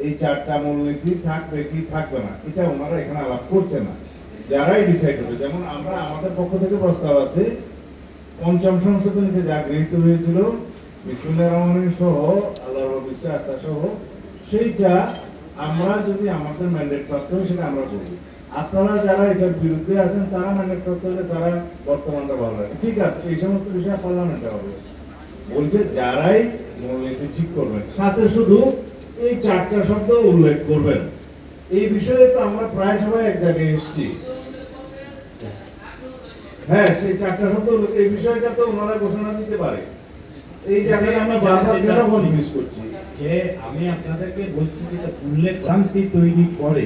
এই চারটা মূলনীতি থাকবে কি থাকবে না এটা ওনারা এখানে আলাপ করছে না, যারাই ডিসাইড হবে। যেমন আমরা আমাদের পক্ষ থেকে প্রস্তাব আছে পঞ্চম সংশোধনীতে যা গৃহীত হয়েছিল বিসমিল্লাহির রহমানির সহ আল্লাহর বিশ্বাস আস্থা সহ, সেইটা আমরা যদি আমাদের ম্যান্ডেট প্রাপ্ত হয় সেটা আমরা করব। আপনারা যারা এটার বিরুদ্ধে আছেন তারা ম্যান্ডেট প্রাপ্ত হলে তারা বর্তমানটা ভালো লাগে, ঠিক আছে, এই সমস্ত বিষয় পার্লামেন্টে হবে। বলছে যারাই মূলনীতি ঠিক করবেন সাথে শুধু এই চারটা শব্দ উল্লেখ করবেন। এই বিষয়ে তো আমরা প্রায় সবাই এক জায়গায় এসেছি। হ্যাঁ, সেই চারটা শব্দ এই বিষয়টা তো ওনারা ঘোষণা দিতে পারে। এই জায়গায় আমরা বারবার কেন মিস করছি যে আমি আপনাদেরকে বলছি যেটা উল্লেখ শান্তি তৈরি করে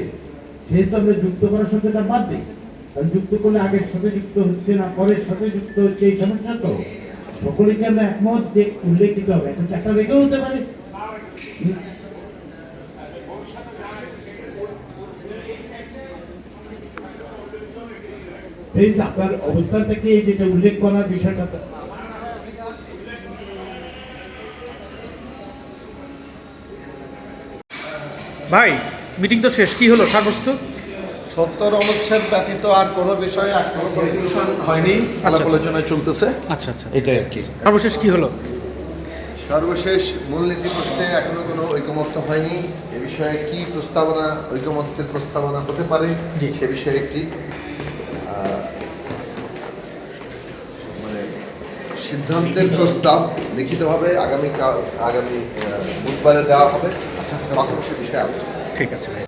সেহেতু আমরা যুক্ত করার সাথে তার বাদ দিই। কারণ যুক্ত করলে আগের সাথে যুক্ত হচ্ছে না পরের সাথে যুক্ত হচ্ছে, এই সমস্যা তো সকলেকে আমরা একমত যে উল্লেখিত হবে। এখন চারটা রেখেও হতে পারে। এই আপনার অবস্থান থেকে এই যেটা উল্লেখ করার বিষয়টা ভাই, মিটিং তো শেষ, কি হলো সারবস্তু? 70 অনুচ্ছেদ ব্যতীত আর কোনো বিষয়ে কোনো কনক্লুশন হয়নি, আলাপ আলোচনায় চলতেছে। আচ্ছা আচ্ছা, এটাই আর কি। সর্বশেষ কি হলো? সর্বশেষ মূলনীতি প্রশ্নে এখনো কোনো ঐকমত্য হয়নি। এ বিষয়ে কি প্রস্তাবনা, ঐকমত্যের প্রস্তাবনা হতে পারে সে বিষয়ে একটি মানে সিদ্ধান্তের প্রস্তাব লিখিতভাবে আগামী বুধবারে দেওয়া হবে। আচ্ছা আচ্ছা, তখন সে বিষয়ে আলোচনা। ঠিক আছে ভাই।